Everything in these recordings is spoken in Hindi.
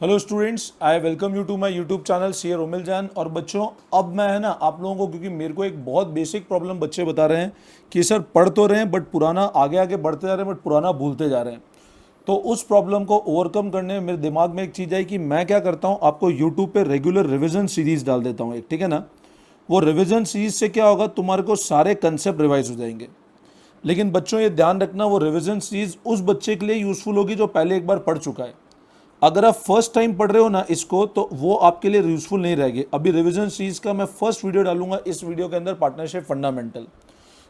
Hello students, I welcome you to my YouTube channel C A Romil Jain. और बच्चों, अब मैं है ना आप लोगों को, क्योंकि मेरे को एक बहुत बेसिक प्रॉब्लम बच्चे बता रहे हैं कि सर पढ़ तो रहे हैं बट पुराना आगे आगे बढ़ते जा रहे हैं बट पुराना भूलते जा रहे हैं। तो उस प्रॉब्लम को ओवरकम करने में मेरे दिमाग में एक चीज़ आई कि मैं क्या करता हूँ, आपको यूट्यूब पे रेगुलर रिविजन सीरीज डाल देता हूँ एक, ठीक है ना। वो रिविजन सीरीज से क्या होगा, तुम्हारे को सारे कंसेप्ट रिवाइज हो जाएंगे। लेकिन बच्चों ये ध्यान रखना, वो रिविजन सीरीज उस बच्चे के लिए यूजफुल होगी जो पहले एक बार पढ़ चुका है। अगर आप फर्स्ट टाइम पढ़ रहे हो ना इसको, तो वो आपके लिए यूजफुल नहीं रहेगी। अभी रिवीजन सीरीज का मैं फर्स्ट वीडियो डालूंगा इस वीडियो के अंदर, पार्टनरशिप फंडामेंटल।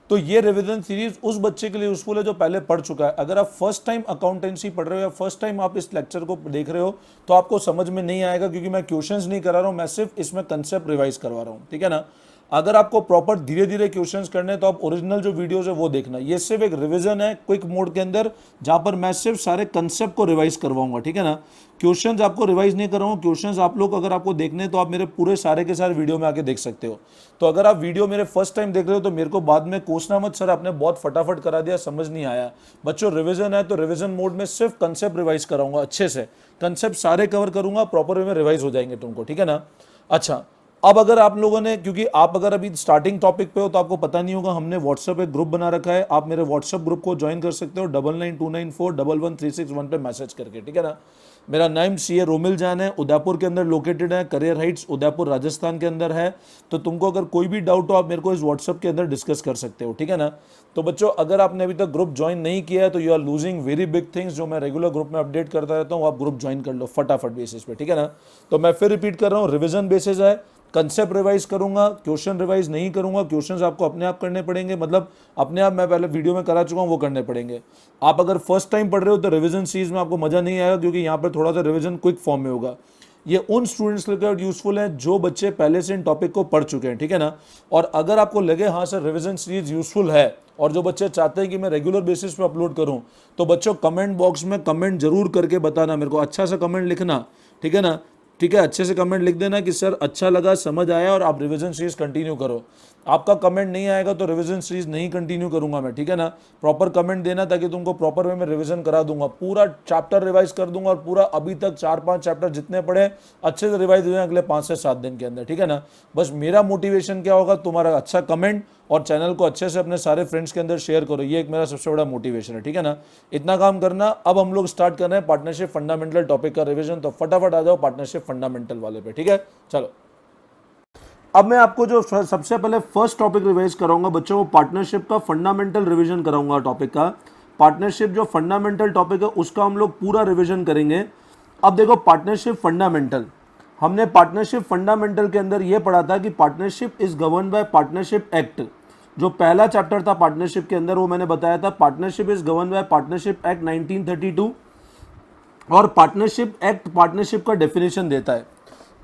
तो ये रिवीजन सीरीज उस बच्चे के लिए यूजफुल है जो पहले पढ़ चुका है। अगर आप फर्स्ट टाइम अकाउंटेंसी पढ़ रहे हो या फर्स्ट टाइम आप इस लेक्चर को देख रहे हो तो आपको समझ में नहीं आएगा, क्योंकि मैं क्वेश्चंस नहीं करा रहा हूं, मैं सिर्फ इसमें कंसेप्ट रिवाइज करवा रहा हूं, ठीक है ना। अगर आपको प्रॉपर धीरे धीरे क्वेश्चंस करने हैं तो आप ओरिजिनल जो वीडियोस है वो देखना। ये सिर्फ एक रिवीजन है क्विक मोड के अंदर, जहां पर मैं सिर्फ सारे कंसेप्ट को रिवाइज करवाऊंगा, ठीक है ना। क्वेश्चंस आपको रिवाइज नहीं कराऊंगा। क्वेश्चंस आप लोग अगर आपको देखने हैं तो आप मेरे पूरे सारे के सारे वीडियो में आके देख सकते हो। तो अगर आप वीडियो मेरे फर्स्ट टाइम देख रहे हो तो मेरे को बाद में कोसना मत, सर आपने बहुत फटाफट करा दिया, समझ नहीं आया। बच्चों, रिवीजन है तो रिवीजन मोड में सिर्फ कंसेप्ट रिवाइज कराऊंगा, अच्छे से कंसेप्ट सारे कवर करूंगा, प्रॉपर वे में रिवाइज हो जाएंगे तुमको, ठीक है ना। अच्छा, अब अगर आप लोगों ने, क्योंकि आप अगर अभी स्टार्टिंग टॉपिक पे हो तो आपको पता नहीं होगा, हमने व्हाट्सएप एक ग्रुप बना रखा है। आप मेरे व्हाट्सएप ग्रुप को ज्वाइन कर सकते हो 9929411361 पे मैसेज करके, ठीक है ना। मेरा नाम सी ए रोमिल जैन है, उदयपुर के अंदर लोकेटेड है, करियर हाइट्स उदयपुर राजस्थान के अंदर है। तो तुमको अगर कोई भी डाउट हो आप मेरे को इस व्हाट्सएप के अंदर डिस्कस कर सकते हो, ठीक है ना। तो बच्चों, अगर आपने अभी तक ग्रुप ज्वाइन नहीं किया है तो you are losing very big things, जो मैं रेगुलर ग्रुप में अपडेट करता रहता हूँ। आप ग्रुप ज्वाइन कर लो फटाफट बेसिस पे, ठीक है ना। तो मैं फिर रिपीट कर रहा हूँ, रिविजन बेसिस है, कंसेप्ट रिवाइज करूंगा, क्वेश्चन रिवाइज नहीं करूंगा। क्वेश्चंस आपको अपने आप करने पड़ेंगे, मतलब अपने आप, मैं पहले वीडियो में करा चुका हूं, वो करने पड़ेंगे। आप अगर फर्स्ट टाइम पढ़ रहे हो तो रिवीजन सीरीज में आपको मजा नहीं आएगा, क्योंकि यहाँ पर थोड़ा सा रिवीजन क्विक फॉर्म में होगा। ये उन स्टूडेंट्स के लिए यूजफुल है जो बच्चे पहले से इन टॉपिक को पढ़ चुके हैं, ठीक है ना। और अगर आपको लगे हाँ सर रिवीजन सीरीज यूजफुल है, और जो बच्चे चाहते हैं कि मैं रेगुलर बेसिस पे अपलोड करूं, तो बच्चों कमेंट बॉक्स में कमेंट जरूर करके बताना मेरे को, अच्छा सा कमेंट लिखना, ठीक है ना। ठीक है, अच्छे से कमेंट लिख देना कि सर अच्छा लगा, समझ आया, और आप रिवीजन सीरीज कंटिन्यू करो। आपका कमेंट नहीं आएगा तो रिवीजन सीरीज नहीं कंटिन्यू करूंगा मैं, ठीक है ना। प्रॉपर कमेंट देना ताकि तुमको प्रॉपर वे में रिवीजन करा दूंगा, पूरा चैप्टर रिवाइज कर दूंगा, और पूरा अभी तक 4-5 चैप्टर जितने पढ़े अच्छे से रिवाइज हो जाए अगले 5 से 7 दिन के अंदर, ठीक है ना। बस मेरा मोटिवेशन क्या होगा, तुम्हारा अच्छा कमेंट, और चैनल को अच्छे से अपने सारे फ्रेंड्स के अंदर शेयर करो, ये एक मेरा सबसे बड़ा मोटिवेशन है, ठीक है ना। इतना काम करना। अब हम लोग स्टार्ट कर रहे हैं पार्टनरशिप फंडामेंटल टॉपिक का रिवीजन, तो फटाफट आ जाओ पार्टनरशिप फंडामेंटल वाले पे, ठीक है। चलो, अब मैं आपको जो सबसे पहले फर्स्ट टॉपिक रिवाइज कराऊंगा बच्चों, वो पार्टनरशिप का फंडामेंटल रिवीजन कराऊंगा टॉपिक का। पार्टनरशिप जो फंडामेंटल टॉपिक है उसका हम लोग पूरा रिवीजन करेंगे। अब देखो, पार्टनरशिप फंडामेंटल, हमने पार्टनरशिप फंडामेंटल के अंदर यह पढ़ा था कि partnership is govern by partnership act. जो पहला चैप्टर था पार्टनरशिप के अंदर, वो मैंने बताया था partnership is govern by partnership act 1932। और पार्टनरशिप एक्ट पार्टनरशिप का डेफिनेशन देता है।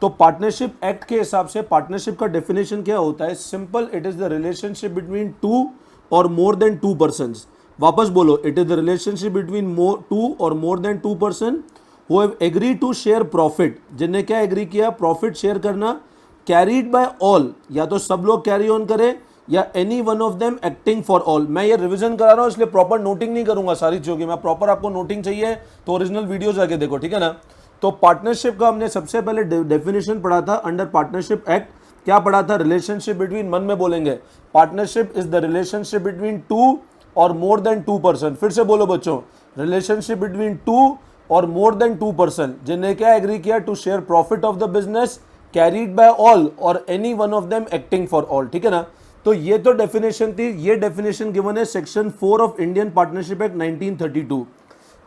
तो पार्टनरशिप एक्ट के हिसाब से पार्टनरशिप का डेफिनेशन क्या होता है, simple, it is the relationship between two और मोर देन टू पर्सन्स। वापस बोलो, it is the relationship between two और more than two person who have agree to share profit. जिनने क्या एग्री किया, प्रॉफिट शेयर करना, कैरीड बाय ऑल, या तो सब लोग कैरी ऑन करें या any one of them acting for all. मैं ये रिवीजन करा रहा हूं इसलिए प्रॉपर नोटिंग नहीं करूंगा सारी चीजों की, मैं प्रॉपर, आपको नोटिंग चाहिए तो ओरिजिनल वीडियो जाके देखो, ठीक है ना। तो पार्टनरशिप का हमने सबसे पहले डेफिनेशन पढ़ा था अंडर पार्टनरशिप एक्ट। क्या पढ़ा था, रिलेशनशिप बिटवीन, मन में बोलेंगे, partnership is the relationship between two और मोर देन टू पर्सन। फिर से बोलो बच्चों, रिलेशनशिप बिटवीन टू और मोर देन टू पर्सन जिन्हें क्या एग्री किया, to share profit of the business, carried by all और any one of them acting for all, ठीक है ना। तो ये तो डेफिनेशन थी, ये डेफिनेशन गिवन है section 4 of Indian partnership act 1932।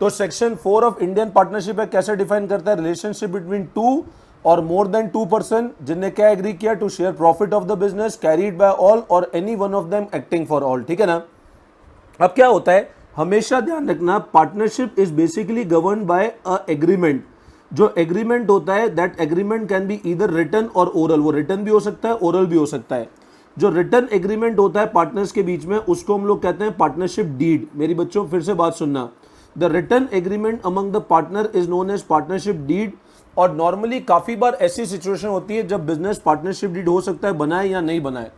तो section 4 of Indian partnership act कैसे डिफाइन करता है, रिलेशनशिप बिटवीन टू और मोर देन टू पर्सन जिनने क्या एग्री किया, to share profit of the business, carried by all और any one of them acting for all, ठीक है ना। अब क्या होता है, हमेशा ध्यान रखना, partnership is basically govern by a agreement. जो एग्रीमेंट होता है, that agreement can be either written और ओरल। वो रिटन भी हो सकता है, ओरल भी हो सकता है। जो रिटन एग्रीमेंट होता है पार्टनर्स के बीच में, उसको हम लोग कहते हैं पार्टनरशिप डीड। मेरी बच्चों फिर से बात सुनना, the written agreement among the partner is known as partnership deed. और नॉर्मली काफी बार ऐसी सिचुएशन होती है जब बिजनेस पार्टनरशिप डीड हो सकता है बनाए या नहीं बनाए।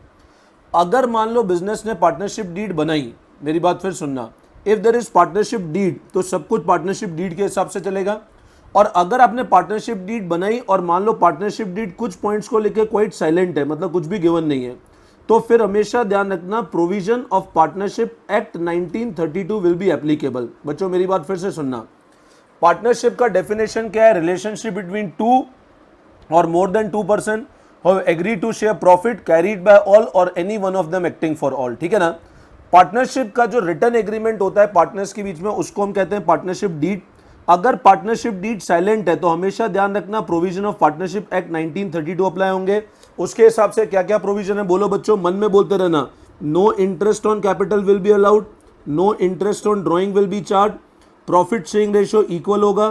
अगर मान लो बिजनेस ने पार्टनरशिप डीड बनाई, मेरी बात फिर सुनना, if there is partnership deed तो सब कुछ पार्टनरशिप डीड के हिसाब से चलेगा। और अगर आपने पार्टनरशिप डीड बनाई और मान लो पार्टनरशिप डीड कुछ पॉइंट्स को लेकर क्वाइट साइलेंट है, मतलब कुछ भी गिवन नहीं है, तो फिर हमेशा ध्यान रखना provision of partnership act 1932 will be applicable. बच्चों मेरी बात फिर से सुनना, पार्टनरशिप का डेफिनेशन क्या है? रिलेशनशिप बिटवीन टू और more than 2 person have agreed to share profit carried by all और any one of them acting for all. ठीक है ना। पार्टनरशिप का जो रिटर्न एग्रीमेंट होता है पार्टनर्स के बीच में, उसको हम कहते हैं पार्टनरशिप डीड। अगर पार्टनरशिप डीड साइलेंट है तो हमेशा ध्यान रखना provision of partnership act 1932 apply होंगे। उसके हिसाब से क्या क्या प्रोविजन है बोलो बच्चों, मन में बोलते रहना। No interest on capital will be allowed, no interest on drawing will be charge, profit sharing ratio equal होगा,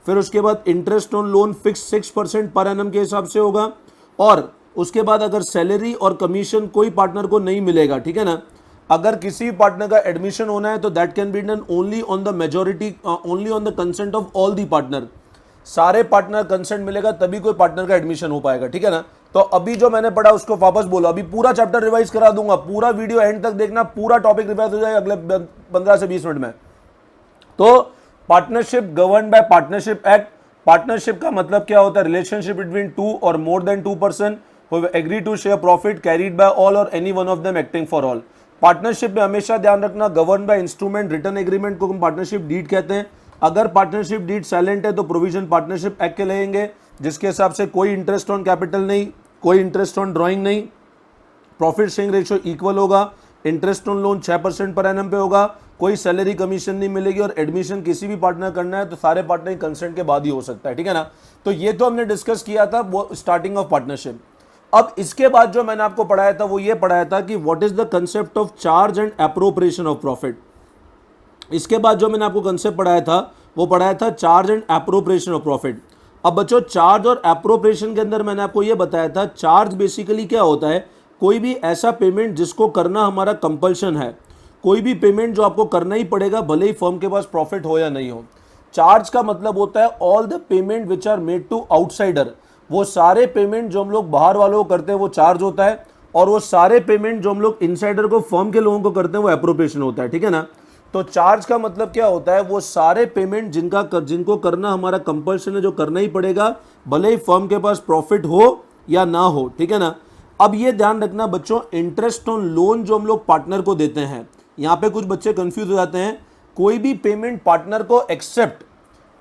फिर उसके बाद interest on loan fix 6% per annum के हिसाब से होगा, और उसके बाद अगर सैलरी और कमीशन कोई पार्टनर को नहीं मिलेगा, ठीक है ना। अगर किसी पार्टनर का एडमिशन होना है तो that can be done only on the majority, only on the consent of all the partner. सारे पार्टनर कंसेंट मिलेगा तभी कोई पार्टनर का एडमिशन हो पाएगा, ठीक है ना। तो अभी जो मैंने पढ़ा उसको वापस बोलो, अभी पूरा चैप्टर रिवाइज करा दूंगा, पूरा वीडियो एंड तक देखना, पूरा टॉपिक रिवाइज हो जाएगा अगले 15 से 20 मिनट में। तो partnership govern by partnership act. Partnership का मतलब क्या होता है? रिलेशनशिप बिटवीन टू और more than 2 person who have agreed to share profit carried by all और any one of them acting for all. Partnership में हमेशा ध्यान रखना govern by instrument return agreement को हम पार्टनरशिप डीड कहते हैं। अगर पार्टनरशिप डीड साइलेंट है तो प्रोविजन पार्टनरशिप एक्ट के लेंगे, जिसके हिसाब से कोई इंटरेस्ट ऑन कैपिटल नहीं, कोई इंटरेस्ट ऑन ड्रॉइंग नहीं, प्रॉफिट शेयरिंग रेशियो इक्वल होगा, interest on loan 6% per annum पे होगा, कोई सैलरी कमीशन नहीं मिलेगी, और एडमिशन किसी भी पार्टनर करना है तो सारे पार्टनर कंसेंट के बाद ही हो सकता है, ठीक है ना। तो ये तो हमने डिस्कस किया था वो स्टार्टिंग ऑफ पार्टनरशिप। अब इसके बाद जो मैंने आपको पढ़ाया था वो ये पढ़ाया था कि what is the concept of charge and appropriation of profit. इसके बाद जो मैंने आपको कंसेप्ट पढ़ाया था वो पढ़ाया था charge and appropriation of profit. अब बच्चों चार्ज और एप्रोप्रिएशन के अंदर मैंने आपको ये बताया था, चार्ज बेसिकली क्या होता है? कोई भी ऐसा पेमेंट जिसको करना हमारा कंपल्शन है, कोई भी पेमेंट जो आपको करना ही पड़ेगा भले ही फर्म के पास प्रॉफिट हो या नहीं हो। चार्ज का मतलब होता है all the payment which are made to outsider, वो सारे पेमेंट जो हम लोग बाहर वालों को करते हैं वो चार्ज होता है, और वो सारे पेमेंट जो हम लोग इनसाइडर को फर्म के लोगों को करते हैं वो एप्रोप्रिएशन होता है, ठीक है ना। तो चार्ज का मतलब क्या होता है? वो सारे पेमेंट जिनको करना हमारा कंपल्सन है, जो करना ही पड़ेगा भले ही फर्म के पास प्रॉफिट हो या ना हो, ठीक है ना। अब ये ध्यान रखना बच्चों, इंटरेस्ट ऑन लोन जो हम लोग पार्टनर को देते हैं, यहाँ पे कुछ बच्चे कंफ्यूज हो जाते हैं। कोई भी पेमेंट पार्टनर को एक्सेप्ट,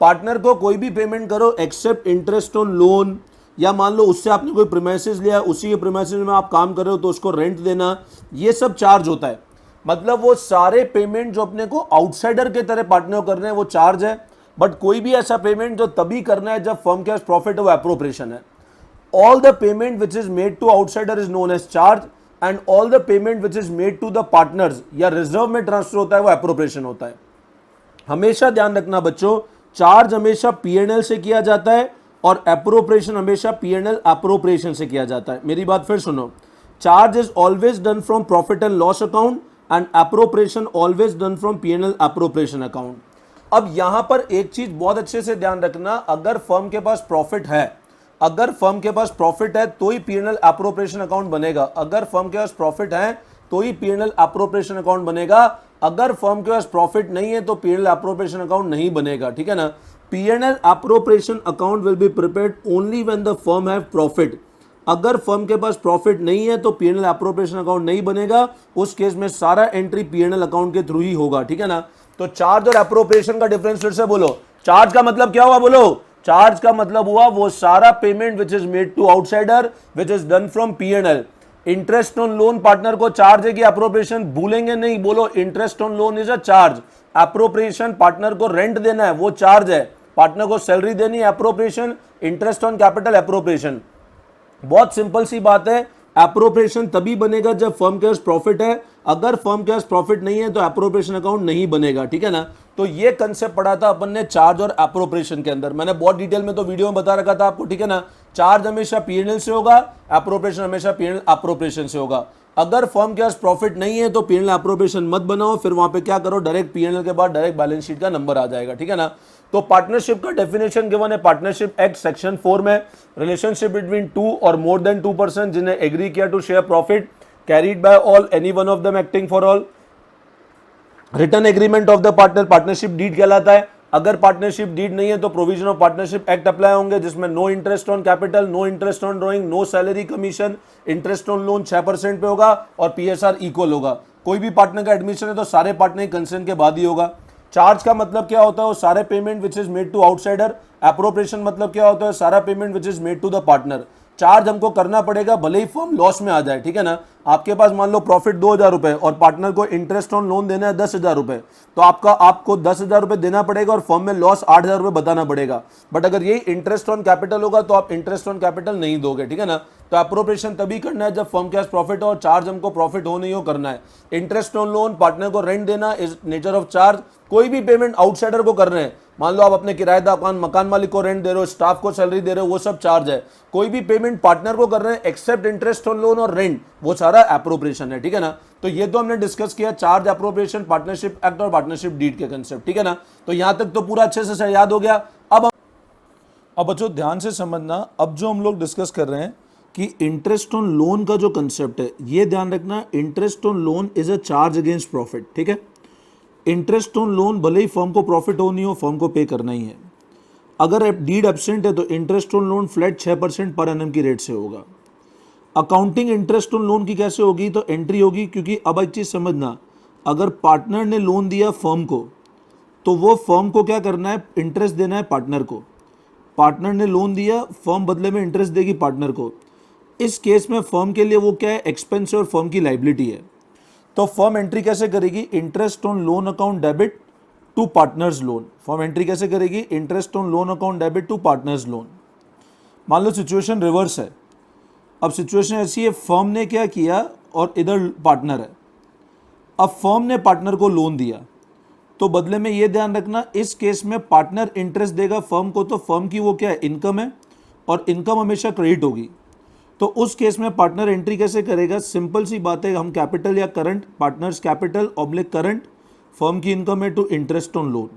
पार्टनर को कोई भी पेमेंट करो एक्सेप्ट इंटरेस्ट ऑन लोन, या मान लो उससे आपने कोई प्रीमाइसेस लिया, उसी के प्रीमाइसेस में आप काम कर रहे हो तो उसको रेंट देना, ये सब चार्ज होता है। मतलब वो सारे पेमेंट जो अपने को आउटसाइडर के तरह पार्टनर को करने हैं वो चार्ज है, बट कोई भी ऐसा पेमेंट जो तभी करना है जब फर्म के पास प्रॉफिट है वो एप्रोप्रिएशन है। All the payment which is made to outsider is known as charge, and all the payment which is made to the partners या रिजर्व में ट्रांसफर होता है वो एप्रोप्रिएशन होता है। हमेशा ध्यान रखना बच्चों, चार्ज हमेशा पीएनएल से किया जाता है और एप्रोप्रिएशन हमेशा पीएनएल एप्रोप्रिएशन से किया जाता है। मेरी बात फिर सुनो, charge is always done from profit and loss account and appropriation always done from PNL appropriation account. अब यहां पर एक चीज बहुत अच्छे से ध्यान रखना, अगर फर्म के पास प्रॉफिट है, अगर फर्म के पास प्रॉफिट है तो ही पीएनएल एप्रोप्रिएशन अकाउंट बनेगा। अगर फर्म के पास प्रॉफिट है तो ही पीएनएल एप्रोप्रिएशन अकाउंट बनेगा। अगर फर्म के पास प्रॉफिट नहीं है तो पीएनएल एप्रोप्रिएशन अकाउंट नहीं बनेगा, ठीक है ना। PNL appropriation account will be prepared only when the firm have profit. अगर फर्म के पास प्रॉफिट नहीं है तो पीएनएल एप्रोप्रिएशन अकाउंट नहीं बनेगा, उस केस में सारा एंट्री पीएनएल अकाउंट के थ्रू ही होगा, ठीक है ना। तो चार्ज और एप्रोप्रिएशन का डिफरेंस फिर से बोलो। चार्ज का मतलब क्या हुआ बोलो? चार्ज का मतलब हुआ वो सारा payment which is made to outsider which is done from PNL. Interest on loan partner को चार्ज है कि एप्रोप्रिएशन? भूलेंगे नहीं, बोलो interest on loan is a charge. Appropriation partner को रेंट देना है वो चार्ज है, पार्टनर को सैलरी देनी है appropriation, interest on capital appropriation. बहुत सिंपल सी बात है, एप्रोप्रिएशन तभी बनेगा जब फर्म के पास प्रॉफिट है, अगर फर्म के पास प्रॉफिट नहीं है तो एप्रोप्रिएशन अकाउंट नहीं बनेगा, ठीक है ना। तो ये कंसेप्ट पढ़ा था अपन ने चार्ज और एप्रोप्रिएशन के अंदर, मैंने बहुत डिटेल में तो वीडियो में बता रखा था आपको, ठीक है ना। चार्ज हमेशा पीएनएल से होगा, एप्रोप्रिएशन हमेशा पीएनएल एप्रोप्रिएशन से होगा। अगर फर्म के पास प्रॉफिट नहीं है तो पीएनएल एप्रोप्रिएशन मत बनाओ, फिर वहां पे क्या करो, डायरेक्ट पीएनएल के बाद डायरेक्ट बैलेंस शीट का नंबर आ जाएगा, ठीक है ना। तो पार्टनरशिप का डेफिनेशन गिवन है पार्टनरशिप एक्ट सेक्शन 4 में, रिलेशनशिप बिटवीन टू और मोर देन 2 पर्सन जिन्हें एग्री किया to share profit carried by all any one of them acting for all. Written agreement of the partner partnership deed कहलाता है। अगर पार्टनरशिप डीड नहीं है तो provision of partnership act apply होंगे, जिसमें no interest on capital, no interest on drawing, no salary commission, interest on loan 6% pay होगा और पीएसआर इक्वल होगा। कोई भी पार्टनर का एडमिशन है तो सारे पार्टनर कंसेंट के बाद ही होगा। चार्ज का मतलब क्या होता है, वो सारे payment which is made to outsider. Appropriation मतलब क्या होता है, सारा payment which is made to the partner. Charge हमको करना पड़ेगा भले ही फर्म लॉस में आ जाए, ठीक है ना। आपके पास मान लो प्रॉफिट 2,000 रुपए और पार्टनर को इंटरेस्ट ऑन लोन देना है 10,000 रुपए, तो आपको 10,000 रुपए देना पड़ेगा और फर्म में लॉस 8,000 रुपए बताना पड़ेगा। बट अगर ये इंटरेस्ट ऑन कैपिटल होगा तो आप इंटरेस्ट ऑन कैपिटल नहीं दोगे, ठीक है ना। तो अप्रोप्रिएशन तभी करना है जब फर्म के पास प्रॉफिट हो और चार्ज हमको प्रॉफिट हो नहीं हो करना है। इंटरेस्ट ऑन लोन, पार्टनर को रेंट देना इज नेचर ऑफ चार्ज। कोई भी पेमेंट आउटसाइडर को कर रहे हैं, मान लो आप अपने किराएदार मकान मालिक को रेंट दे रहे हो, स्टाफ को सैलरी दे रहे हो, वो सब चार्ज है। कोई भी पेमेंट पार्टनर को कर रहे हैं एक्सेप्ट इंटरेस्ट ऑन लोन और रेंट, वो सारा एप्रोप्रिएशन है, ठीक है ना। तो ये तो हमने डिस्कस किया चार्ज, एप्रोप्रिएशन, पार्टनरशिप एक्ट और पार्टनरशिप डीड के कंसेप्ट, ठीक है ना। तो यहां तक तो पूरा अच्छे से याद हो गया। अब बच्चों ध्यान से समझना, अब जो हम लोग डिस्कस कर रहे हैं कि इंटरेस्ट ऑन लोन का जो कंसेप्ट है, ये ध्यान रखना, interest on loan is a charge against profit, ठीक है। इंटरेस्ट ऑन लोन भले ही फर्म को प्रॉफिट हो नहीं हो, फर्म को पे करना ही है। अगर डीड एब्सेंट है तो interest on loan flat 6% per annum की रेट से होगा। अकाउंटिंग इंटरेस्ट ऑन लोन की कैसे होगी, तो एंट्री होगी, क्योंकि अब एक चीज समझना, अगर पार्टनर ने लोन दिया फर्म को तो वो फर्म को क्या करना है, इंटरेस्ट देना है पार्टनर को। पार्टनर ने लोन दिया, फर्म बदले में इंटरेस्ट देगी पार्टनर को। इस केस में फर्म के लिए वो क्या है, एक्सपेंस और फर्म की लाइबिलिटी है। तो फर्म एंट्री कैसे करेगी, interest on loan account debit to partners loan. Firm entry कैसे करेगी, interest on loan account debit to partners loan. मान लो सिचुएशन रिवर्स है। अब सिचुएशन ऐसी है, फर्म ने क्या किया और इधर पार्टनर है। अब फर्म ने पार्टनर को लोन दिया, तो बदले में ये ध्यान रखना, इस केस में पार्टनर इंटरेस्ट देगा फर्म को, तो फर्म की वो क्या है, इनकम है, और इनकम हमेशा क्रेडिट होगी। तो उस केस में पार्टनर एंट्री कैसे करेगा, सिंपल सी बात है, हम कैपिटल या current, partners capital oblique current, firm की इनकम है टू इंटरेस्ट ऑन लोन।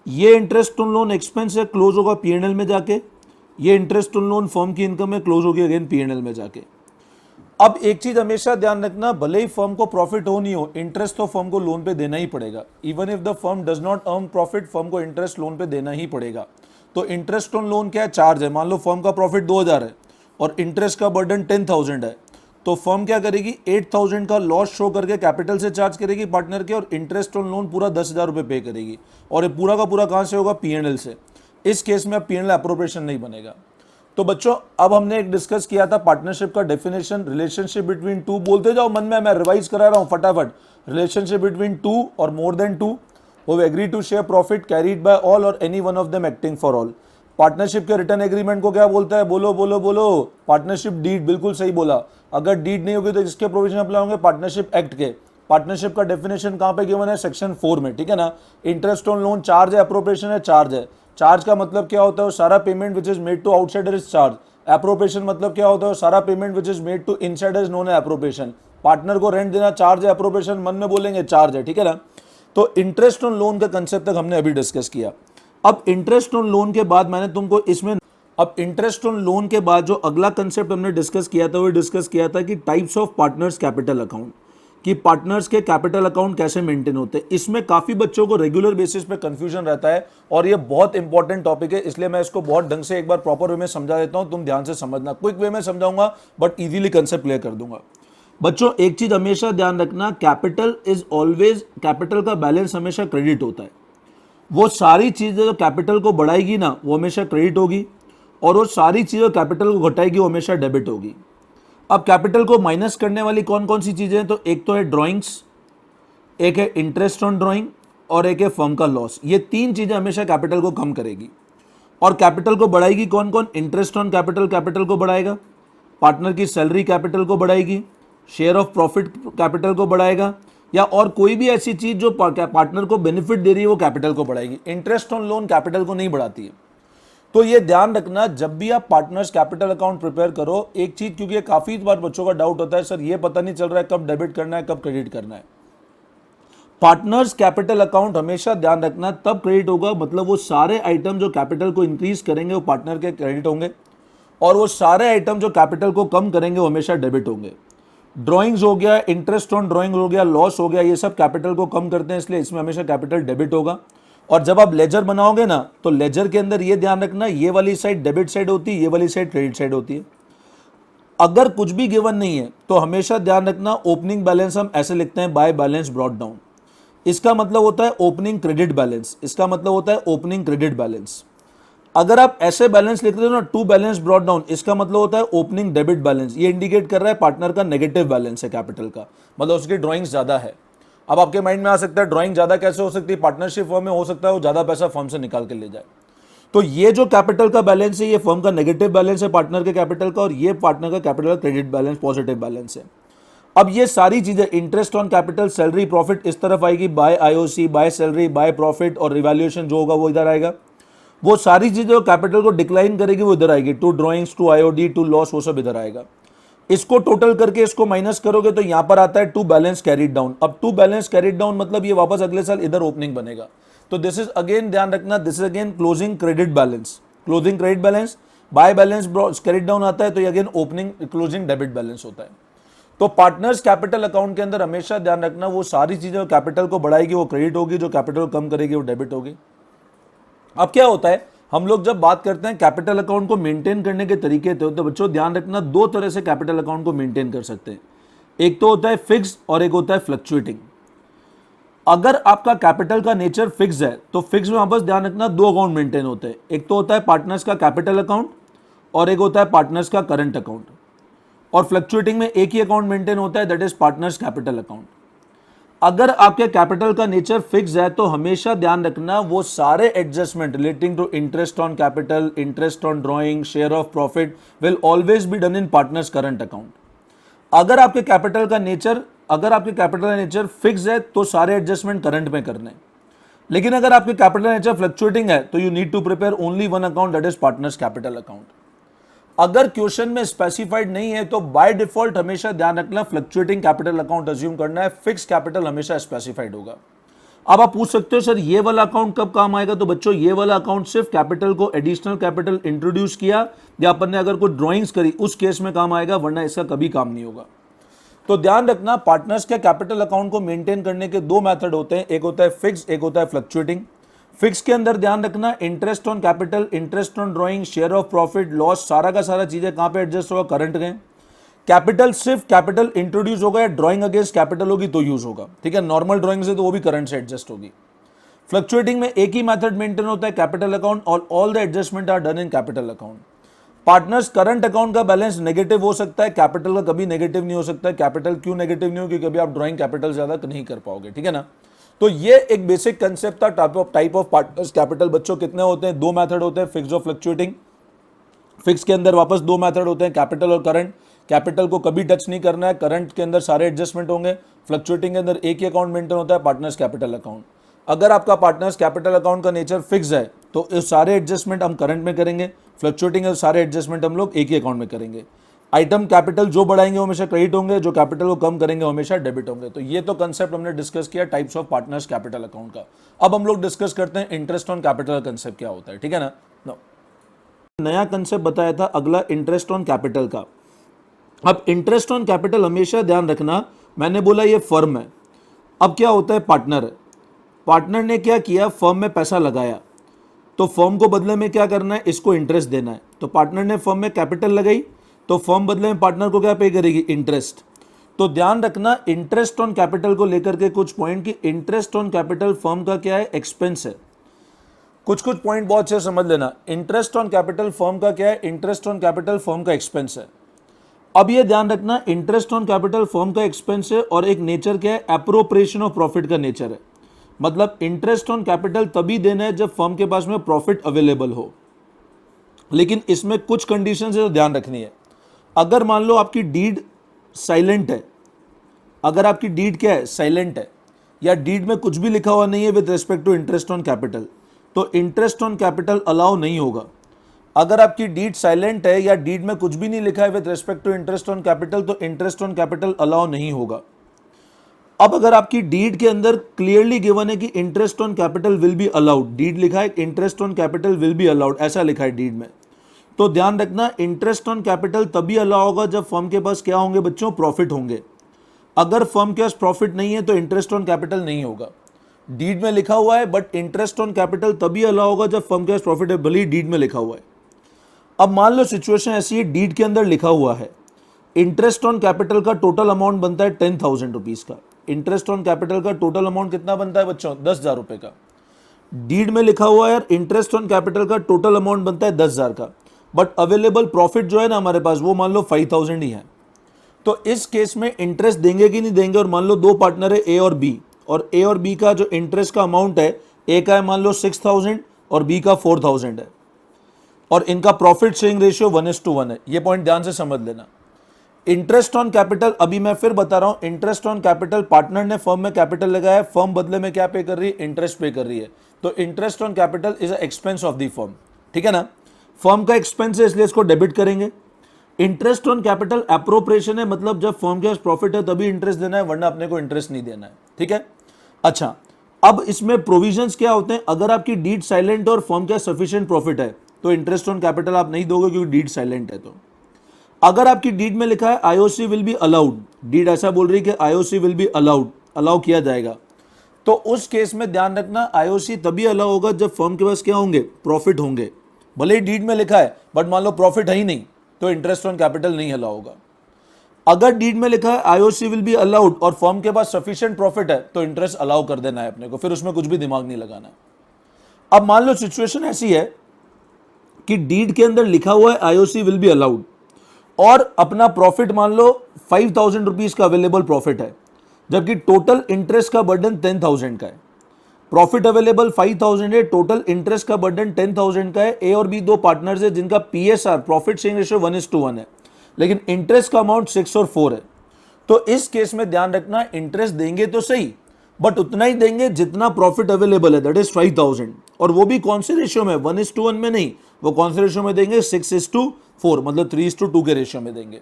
ये इंटरेस्ट ऑन लोन एक्सपेंस है, क्लोज होगा पीएनएल में जाके। ये इंटरेस्ट ऑन लोन फर्म की इनकम है, क्लोज होगी अगेन पीएनएल में जाके। अब एक चीज हमेशा ध्यान रखना, भले ही फर्म को प्रॉफिट हो नहीं हो, इंटरेस्ट तो फर्म को लोन पे देना ही पड़ेगा। Even if the firm does not earn profit, firm को इंटरेस्ट लोन पे देना ही पड़ेगा। तो इंटरेस्ट ऑन लोन क्या है, चार्ज है। मान लो फर्म का प्रॉफिट 2,000 है और इंटरेस्ट का बर्डन 10,000 है, तो फर्म क्या करेगी, 8,000 का लॉस शो करके कैपिटल से चार्ज करेगी पार्टनर के, और इंटरेस्ट ऑन लोन पूरा 10,000 रुपये पे करेगी। और ये पूरा का पूरा कहाँ से होगा, पीएनएल से। इस केस में अब पीएनएल एप्रोप्रिएशन नहीं बनेगा। तो बच्चों अब हमने एक डिस्कस किया था पार्टनरशिप का डेफिनेशन, रिलेशनशिप बिटवीन टू। बोलते जाओ मन में, मैं रिवाइज करा रहा हूं फटाफट। रिलेशनशिप बिटवीन टू और मोर देन टू, वो agree to share profit carried by all और any one of them acting for all. Partnership के रिटर्न एग्रीमेंट को क्या बोलता है, बोलो बोलो बोलो, पार्टनरशिप डीड। बिल्कुल सही बोला। अगर डीड नहीं होगी तो इसके प्रोविजन अप्लाई होंगे, पार्टनरशिप एक्ट के। पार्टनरशिप का डेफिनेशन कहां पे गिवन है, सेक्शन 4 में, ठीक है ना। इंटरेस्ट ऑन लोन चार्ज है, अप्रोप्रिएशन है, चार्ज है। चार्ज का मतलब क्या होता है, सारा payment which is made to outsider is charge. Appropriation मतलब क्या होता है, सारा payment which is made to insider is known है एप्रोप्रिएशन। पार्टनर को रेंट देना चार्ज है, एप्रोप्रिएशन मन में बोलेंगे चार्ज है, ठीक है ना। तो इंटरेस्ट ऑन लोन का कंसेप्ट तक हमने अभी डिस्कस किया। अब इंटरेस्ट ऑन लोन के बाद मैंने तुमको इसमें, अब इंटरेस्ट ऑन लोन के बाद जो अगला कंसेप्ट हमने डिस्कस किया था, वो डिस्कस किया था कि types of partners capital account, कि पार्टनर्स के कैपिटल अकाउंट कैसे मेंटेन होते हैं। इसमें काफी बच्चों को रेगुलर बेसिस पे कंफ्यूजन रहता है और ये बहुत इंपॉर्टेंट टॉपिक है, इसलिए मैं इसको बहुत ढंग से एक बार प्रॉपर वे में समझा देता हूं। तुम ध्यान से समझना, क्विक वे में समझाऊंगा बट इजीली कंसेप्ट क्लियर कर दूंगा। बच्चों एक चीज हमेशा ध्यान रखना, कैपिटल इज ऑलवेज, कैपिटल का बैलेंस हमेशा क्रेडिट होता है। वो सारी चीजें जो कैपिटल को बढ़ाएगी ना, वो हमेशा क्रेडिट होगी, और वो सारी चीजें कैपिटल को घटाएगी वो हमेशा डेबिट होगी। अब कैपिटल को माइनस करने वाली कौन कौन सी चीजें हैं, तो एक तो है ड्राइंग्स, एक है इंटरेस्ट ऑन ड्राइंग, और एक है फर्म का लॉस। ये तीन चीजें हमेशा कैपिटल को कम करेगी। और कैपिटल को बढ़ाएगी कौन कौन, इंटरेस्ट ऑन कैपिटल कैपिटल को बढ़ाएगा, पार्टनर की सैलरी कैपिटल को बढ़ाएगी, शेयर ऑफ प्रॉफिट कैपिटल को बढ़ाएगा, या और कोई भी ऐसी चीज जो पार्टनर को बेनिफिट दे रही है वो कैपिटल को बढ़ाएगी। इंटरेस्ट ऑन लोन कैपिटल को नहीं बढ़ाती है। तो ये ध्यान रखना जब भी आप पार्टनर्स कैपिटल अकाउंट प्रिपेयर करो, एक चीज, क्योंकि ये काफी बार बच्चों का डाउट होता है, सर ये पता नहीं चल रहा है कब डेबिट करना है कब क्रेडिट करना है। पार्टनर्स कैपिटल अकाउंट हमेशा ध्यान रखना तब क्रेडिट होगा, मतलब वो सारे आइटम जो कैपिटल को इंक्रीज करेंगे वो पार्टनर के क्रेडिट होंगे, और वो सारे आइटम जो कैपिटल को कम करेंगे वो हमेशा डेबिट होंगे। ड्राइंग्स हो गया, इंटरेस्ट ऑन ड्राइंग हो गया, लॉस हो गया, ये सब कैपिटल को कम करते हैं, इसलिए इसमें हमेशा कैपिटल डेबिट होगा। और जब आप लेजर बनाओगे ना तो लेजर के अंदर ये ध्यान रखना, ये वाली साइड डेबिट साइड होती है, ये वाली साइड क्रेडिट साइड होती है। अगर कुछ भी गिवन नहीं है तो हमेशा ध्यान रखना ओपनिंग बैलेंस हम ऐसे लिखते हैं, बाय बैलेंस ब्रॉट डाउन। इसका मतलब होता है ओपनिंग क्रेडिट बैलेंस, इसका मतलब होता है ओपनिंग क्रेडिट बैलेंस। अगर आप ऐसे बैलेंस लिखते हो ना, टू बैलेंस ब्रॉट डाउन, इसका मतलब होता है ओपनिंग डेबिट बैलेंस। ये इंडिकेट कर रहा है पार्टनर का नेगेटिव बैलेंस है कैपिटल का, मतलब उसकी ड्राइंग ज्यादा है। अब आपके माइंड में आ सकता है ड्राइंग ज्यादा कैसे हो सकती है, पार्टनरशिप फर्म में हो सकता है वो ज्यादा पैसा फर्म से निकाल के ले जाए। तो ये जो कैपिटल का बैलेंस है ये फर्म का नेगेटिव बैलेंस है पार्टनर के कैपिटल का, और ये पार्टनर का कैपिटल का क्रेडिट बैलेंस पॉजिटिव बैलेंस है। अब ये सारी चीजें interest on capital, salary, profit इस तरफ आएगी, by IOC, by salary, by profit, और रिवैल्यूएशन जो होगा वो इधर आएगा। वो सारी चीजें कैपिटल को डिक्लाइन करेगी वो इधर आएगी, to drawings, to IOD, to loss, वो सब इधर आएगा। इसको टोटल करके इसको माइनस करोगे तो यहां पर आता है टू बैलेंस कैरिड डाउन। अब टू बैलेंस कैरिड डाउन मतलब ये वापस अगले साल इधर ओपनिंग बनेगा। तो दिस इज अगेन, ध्यान रखना, this is again closing credit balance, closing credit balance. By balance carried down आता है तो ये again opening closing debit balance होता है। तो पार्टनर्स कैपिटल अकाउंट के अंदर हमेशा ध्यान रखना वो सारी चीजें कैपिटल को बढ़ाएगी वो क्रेडिट होगी, जो कैपिटल को कम करेगी वो डेबिट होगी। अब क्या होता है, हम लोग जब बात करते हैं कैपिटल अकाउंट को मेंटेन करने के तरीके तो बच्चों ध्यान रखना, दो तरह से कैपिटल अकाउंट को मेंटेन कर सकते हैं। एक तो होता है फिक्स और एक होता है फ्लक्चुएटिंग। अगर आपका कैपिटल का नेचर फिक्स है तो फिक्स में वापस ध्यान रखना दो अकाउंट मेंटेन होते हैं, एक तो होता है पार्टनर्स का कैपिटल अकाउंट और एक होता है पार्टनर्स का करंट अकाउंट। और फ्लक्चुएटिंग में एक ही अकाउंट मेंटेन होता है, that is partners capital account. अगर आपके कैपिटल का नेचर फिक्स है तो हमेशा ध्यान रखना वो सारे adjustment relating to interest on capital, interest on drawing, share of profit will always be done in partners current account. अगर आपके कैपिटल का नेचर फिक्स है तो सारे एडजस्टमेंट करंट में करने। लेकिन अगर आपके कैपिटल नेचर फ्लक्चुएटिंग है तो you need to prepare only one account, that is partners capital account. अगर क्वेश्चन में स्पेसिफाइड नहीं है तो बाय डिफॉल्ट हमेशा ध्यान रखना फ्लक्चुएटिंग कैपिटल अकाउंट अज्यूम करना है, फिक्स कैपिटल हमेशा स्पेसिफाइड होगा। अब आप पूछ सकते हो सर ये वाला अकाउंट कब काम आएगा, तो बच्चों ये वाला अकाउंट सिर्फ कैपिटल को एडिशनल कैपिटल इंट्रोड्यूस किया या अपन ने अगर कोई ड्राइंग्स करी उस केस में काम आएगा, वरना इसका कभी काम नहीं होगा। तो ध्यान रखना पार्टनर्स के कैपिटल अकाउंट को मेंटेन करने के दो मेथड होते हैं, एक होता है फिक्स, एक होता है फ्लक्चुएटिंग। फिक्स के अंदर ध्यान रखना interest on capital, interest on drawing, share of profit, loss, सारा का सारा चीजें कहां पे एडजस्ट होगा, करंट में। कैपिटल सिर्फ कैपिटल इंट्रोड्यूस होगा या ड्राइंग अगेंस्ट कैपिटल होगी तो यूज होगा, ठीक है। नॉर्मल ड्राइंग से तो वो भी करंट से एडजस्ट होगी। फ्लक्चुएटिंग में एक ही मेथड मेंटेन होता है, कैपिटल अकाउंट, और all the adjustment are done in capital account. Partners current account का बैलेंस नेगेटिव हो सकता है, कैपिटल का कभी नेगेटिव नहीं हो सकता। कैपिटल क्यों नेगेटिव नहीं हो, क्योंकि कभी आप ड्राइंग कैपिटल ज्यादा नहीं कर पाओगे, ठीक है ना। तो ये एक बेसिक कंसेप्ट था टाइप ऑफ पार्टनर्स कैपिटल। बच्चों कितने होते हैं, दो मेथड होते हैं, फिक्स और फ्लक्चुएटिंग। फिक्स के अंदर वापस दो मेथड होते हैं, कैपिटल और करंट। कैपिटल को कभी टच नहीं करना है, करंट के अंदर सारे एडजस्टमेंट होंगे। फ्लक्चुएटिंग के अंदर एक ही अकाउंट मेंटेन होता है, पार्टनर्स कैपिटल अकाउंट। अगर आपका पार्टनर्स कैपिटल अकाउंट का नेचर फिक्स है तो इस सारे एडजस्टमेंट हम करंट में करेंगे, फ्लक्चुएटिंग है सारे एडजस्टमेंट हम लोग एक ही अकाउंट में करेंगे। आइटम कैपिटल जो बढ़ाएंगे वो हमेशा क्रेडिट होंगे, जो कैपिटल को कम करेंगे वो हमेशा डेबिट होंगे। तो ये तो कंसेप्ट हमने डिस्कस किया types of partners capital account का। अब हम लोग डिस्कस करते हैं इंटरेस्ट ऑन कैपिटल कंसेप्ट क्या होता है, ठीक है ना। नया कंसेप्ट बताया था अगला इंटरेस्ट ऑन कैपिटल का। अब इंटरेस्ट ऑन कैपिटल हमेशा ध्यान रखना, मैंने बोला ये फर्म है, अब क्या होता है पार्टनर है। पार्टनर ने क्या किया, फर्म में पैसा लगाया, तो फर्म को बदले में क्या करना है, इसको इंटरेस्ट देना है। तो पार्टनर ने फर्म में कैपिटल लगाई तो फर्म बदले में पार्टनर को क्या पे करेगी, इंटरेस्ट। तो ध्यान रखना इंटरेस्ट ऑन कैपिटल को लेकर के कुछ पॉइंट की, इंटरेस्ट ऑन कैपिटल फर्म का क्या है, एक्सपेंस है। कुछ पॉइंट बहुत से समझ लेना, इंटरेस्ट ऑन कैपिटल फर्म का क्या है, इंटरेस्ट ऑन कैपिटल फर्म का एक्सपेंस है। अब ये ध्यान रखना इंटरेस्ट ऑन कैपिटल फर्म का एक्सपेंस है और एक नेचर क्या है, एप्रोप्रिएशन ऑफ प्रॉफिट का नेचर है। मतलब इंटरेस्ट ऑन कैपिटल तभी देना है जब फर्म के पास में प्रॉफिट अवेलेबल हो, लेकिन इसमें कुछ कंडीशंस है तो ध्यान रखनी है। अगर मान लो आपकी डीड साइलेंट है, अगर आपकी डीड क्या है, साइलेंट है, या डीड में कुछ भी लिखा हुआ नहीं है with respect to interest on capital, तो इंटरेस्ट ऑन कैपिटल अलाउ नहीं होगा। अगर आपकी डीड साइलेंट है या डीड में कुछ भी नहीं लिखा है with respect to interest on capital, तो इंटरेस्ट ऑन कैपिटल अलाउ नहीं होगा। अब अगर आपकी डीड के अंदर क्लियरली गिवन है कि interest on capital will be allowed, deed लिखा है interest on capital will be allowed, ऐसा लिखा है डीड में, तो ध्यान रखना इंटरेस्ट ऑन कैपिटल तभी अलाउ होगा जब फर्म के पास क्या होंगे बच्चों, प्रॉफिट होंगे। अगर फर्म के पास प्रॉफिट नहीं है तो इंटरेस्ट ऑन कैपिटल नहीं होगा। डीड में लिखा हुआ है, बट इंटरेस्ट ऑन कैपिटल तभी अलाउ होगा जब फर्म के पास प्रॉफिट है, भले ही डीड में लिखा हुआ है। अब मान लो सिचुएशन ऐसी है, डीड के अंदर लिखा हुआ है इंटरेस्ट ऑन कैपिटल का टोटल अमाउंट बनता है 10,000 रुपीज का। इंटरेस्ट ऑन कैपिटल का टोटल अमाउंट कितना बनता है बच्चों? 10,000 रुपए का। डीड में लिखा हुआ है इंटरेस्ट ऑन कैपिटल का टोटल अमाउंट बनता है 10,000 का, बट अवेलेबल प्रॉफिट जो है ना हमारे पास वो मान लो 5,000 ही है। तो इस केस में इंटरेस्ट देंगे कि नहीं देंगे? और मान लो दो पार्टनर है ए और बी, और ए और बी का जो इंटरेस्ट का अमाउंट है, ए का है मान लो 6,000 और बी का 4,000 है, और इनका प्रॉफिट शेयरिंग रेशियो 1:1 है। ये पॉइंट ध्यान से समझ लेना। इंटरेस्ट ऑन कैपिटल, अभी मैं फिर बता रहा हूं, इंटरेस्ट ऑन कैपिटल पार्टनर ने फर्म में कैपिटल लगाया है, फर्म बदले में क्या पे कर रही है? इंटरेस्ट पे कर रही है। तो interest on capital is expense of the firm, ठीक है ना? फर्म का एक्सपेंस है इसलिए इसको डेबिट करेंगे। इंटरेस्ट ऑन कैपिटल एप्रोप्रिएशन है, मतलब जब फर्म के पास प्रॉफिट है तभी इंटरेस्ट देना है, वरना अपने को इंटरेस्ट नहीं देना है, ठीक है? अच्छा, अब इसमें प्रोविजंस क्या होते हैं? अगर आपकी डीड साइलेंट और फर्म का सफिशिएंट प्रॉफिट है तो इंटरेस्ट ऑन कैपिटल आप नहीं दोगे क्योंकि डीड साइलेंट है। तो अगर आपकी डीड में लिखा है IOC will be allowed, deed ऐसा बोल रही है कि IOC will be allowed, allow किया जाएगा, तो उस केस में ध्यान रखना आईओसी तभी अलाउ होगा जब फर्म के पास क्या होंगे? प्रॉफिट होंगे। भले ही डीड में लिखा है बट मान लो प्रॉफिट है ही नहीं तो इंटरेस्ट ऑन कैपिटल नहीं अलाउ होगा। अगर डीड में लिखा है आईओसी विल बी अलाउड और फर्म के पास सफिशिएंट प्रॉफिट है तो इंटरेस्ट अलाउ कर देना है अपने को, फिर उसमें कुछ भी दिमाग नहीं लगाना है। अब मान लो सिचुएशन ऐसी है कि डीड के अंदर लिखा हुआ है आईओसी विल बी अलाउड और अपना प्रॉफिट मान लो 5,000 रुपीज का अवेलेबल प्रॉफिट है, जबकि टोटल इंटरेस्ट का बर्डन 10,000 का है। प्रॉफिट अवेलेबल 5,000 है, टोटल इंटरेस्ट का बर्डन 10,000 का है। ए और बी दो पार्टनर्स है जिनका पीएसआर प्रॉफिट शेयरिंग रेशियो 1:1 है, लेकिन इंटरेस्ट का अमाउंट 6 और 4 है। तो इस केस में ध्यान रखना इंटरेस्ट देंगे तो सही, बट उतना ही देंगे जितना प्रॉफिट अवेलेबल है, दैट इज 5,000, और वो भी कौन से रेशियो में? 1:1 में नहीं, वो कौन से रेशियो में देंगे? 6:4, मतलब 3:2 के रेशियो में देंगे।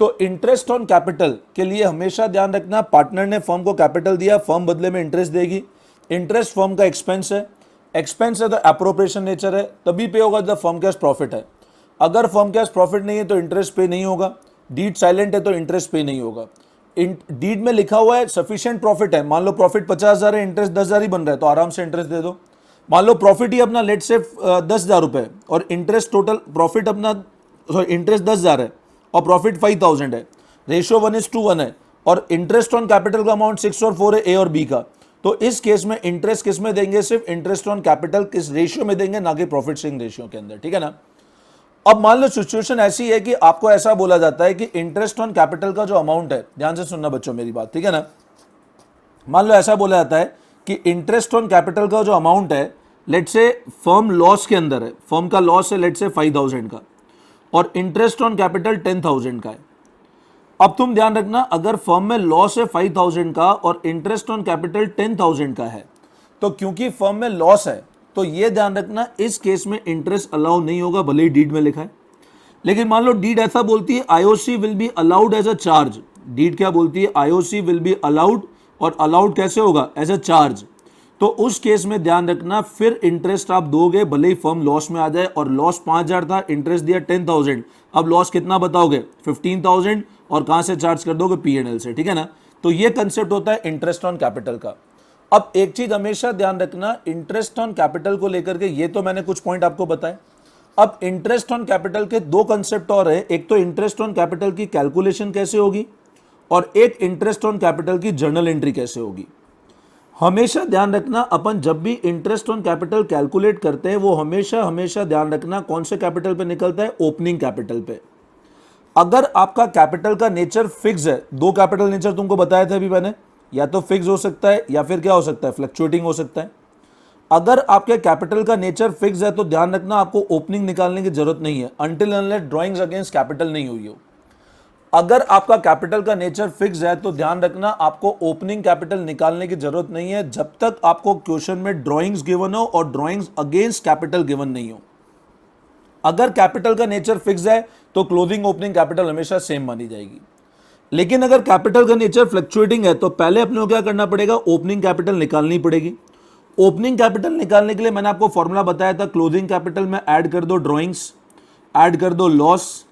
तो इंटरेस्ट ऑन कैपिटल के लिए हमेशा ध्यान रखना पार्टनर ने फर्म को कैपिटल दिया, फर्म बदले में इंटरेस्ट देगी। इंटरेस्ट फर्म का एक्सपेंस है, एक्सपेंस है तो एप्रोप्रिएशन नेचर है, तभी पे होगा जब फर्म के पास प्रॉफिट है। अगर फर्म के पास प्रॉफिट नहीं है तो इंटरेस्ट पे नहीं होगा। डीड साइलेंट है तो इंटरेस्ट पे नहीं होगा। डीड में लिखा हुआ है सफिशिएंट प्रॉफिट है, मान लो प्रॉफिट 50,000 है, इंटरेस्ट 10,000 ही बन रहा है तो आराम से इंटरेस्ट दे दो। मान लो प्रॉफिट ही अपना लेट से 10,000 रुपए और इंटरेस्ट टोटल प्रॉफिट अपना इंटरेस्ट 10,000 है और प्रॉफिट 5,000 है, रेशियो 1:1 है, और इंटरेस्ट ऑन कैपिटल का अमाउंट 6 और 4 है ए और बी का। तो इस केस में इंटरेस्ट किस में देंगे? सिर्फ इंटरेस्ट ऑन कैपिटल किस रेशियो में देंगे, ना कि प्रॉफिट शेयरिंग रेशियो के अंदर, ठीक है ना? अब मान लो सिचुएशन ऐसी है कि आपको ऐसा बोला जाता है कि इंटरेस्ट ऑन कैपिटल का जो अमाउंट है, ध्यान से सुनना बच्चों मेरी बात, ठीक है ना? मान लो ऐसा बोला जाता है कि इंटरेस्ट ऑन कैपिटल का जो अमाउंट है, लेट से फर्म लॉस के अंदर है, फर्म का लॉस है लेट से 5,000 का, और इंटरेस्ट ऑन कैपिटल 10,000 का है। अब तुम ध्यान रखना, अगर फर्म में लॉस है 5,000 का और इंटरेस्ट ऑन कैपिटल 10,000 का है, तो क्योंकि फर्म में लॉस है तो ये ध्यान रखना इस केस में इंटरेस्ट अलाउ नहीं होगा, भले ही डीड में लिखा है। लेकिन मान लो डीड ऐसा बोलती है IOC will be allowed as a charge. Deed क्या बोलती है? आईओसी विल बी अलाउड, और अलाउड कैसे होगा? As a charge. तो उस केस में ध्यान रखना फिर इंटरेस्ट आप दोगे, भले ही फर्म लॉस में आ जाए, और लॉस 5,000 था, इंटरेस्ट दिया 10,000, अब लॉस कितना बताओगे? 15,000, और कहां से चार्ज कर दोगे? पीएनएल से, ठीक है ना? तो ये कंसेप्ट होता है इंटरेस्ट ऑन कैपिटल का। अब एक चीज हमेशा ध्यान रखना, इंटरेस्ट ऑन कैपिटल को लेकर के, ये तो मैंने कुछ पॉइंट आपको बताए। अब इंटरेस्ट ऑन कैपिटल के दो कंसेप्ट और है, एक तो इंटरेस्ट ऑन कैपिटल की कैलकुलेशन कैसे होगी, और एक इंटरेस्ट ऑन कैपिटल की जर्नल एंट्री कैसे होगी। हमेशा ध्यान रखना अपन जब भी इंटरेस्ट ऑन कैपिटल कैलकुलेट करते हैं, वो हमेशा हमेशा ध्यान रखना कौन से कैपिटल पे निकलता है? ओपनिंग कैपिटल पे। अगर आपका कैपिटल का नेचर फिक्स है, दो कैपिटल नेचर तुमको बताया था अभी मैंने, या तो फिक्स हो सकता है या फिर क्या हो सकता है? फ्लक्चुएटिंग हो सकता है। अगर आपके कैपिटल का नेचर फिक्स है तो ध्यान रखना आपको ओपनिंग निकालने की जरूरत नहीं है, until unless drawings against capital नहीं हुई हो। अगर आपका कैपिटल का नेचर फिक्स है तो ध्यान रखना आपको ओपनिंग कैपिटल निकालने की जरूरत नहीं है, जब तक आपको क्वेश्चन में ड्राइंग्स गिवन हो और ड्राइंग्स अगेंस्ट कैपिटल गिवन नहीं हो। अगर कैपिटल का नेचर फिक्स है तो क्लोजिंग ओपनिंग कैपिटल हमेशा सेम मानी जाएगी। लेकिन अगर कैपिटल का नेचर फ्लक्चुएटिंग है तो पहले अपने को क्या करना पड़ेगा? ओपनिंग कैपिटल निकालनी पड़ेगी। ओपनिंग कैपिटल निकालने के लिए मैंने आपको फॉर्मूला बताया था, क्लोजिंग कैपिटल में ऐड कर दो ड्राइंग्स, ऐड कर दो लॉस,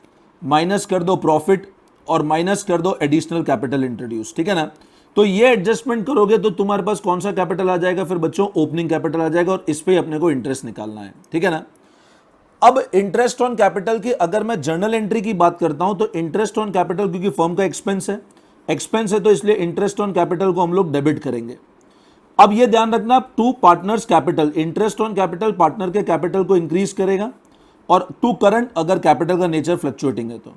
माइनस कर दो प्रॉफिट, और माइनस कर दो एडिशनल कैपिटल इंट्रोड्यूस, ठीक है ना? तो ये एडजस्टमेंट करोगे तो तुम्हारे पास कौन सा कैपिटल आ जाएगा फिर बच्चों, ओपनिंग कैपिटल आ जाएगा, और इस पे अपने को इंटरेस्ट निकालना है, ठीक है ना। अब इंटरेस्ट ऑन कैपिटल की अगर मैं जर्नल एंट्री की बात करता हूं तो इंटरेस्ट ऑन कैपिटल, क्योंकि फर्म का एक्सपेंस है तो इसलिए इंटरेस्ट ऑन कैपिटल को हम लोग डेबिट करेंगे। अब ये ध्यान रखना, to partners capital, interest on capital partner के कैपिटल को इंक्रीज करेगा, और टू करंट अगर कैपिटल का नेचर फ्लक्चुएटिंग है तो।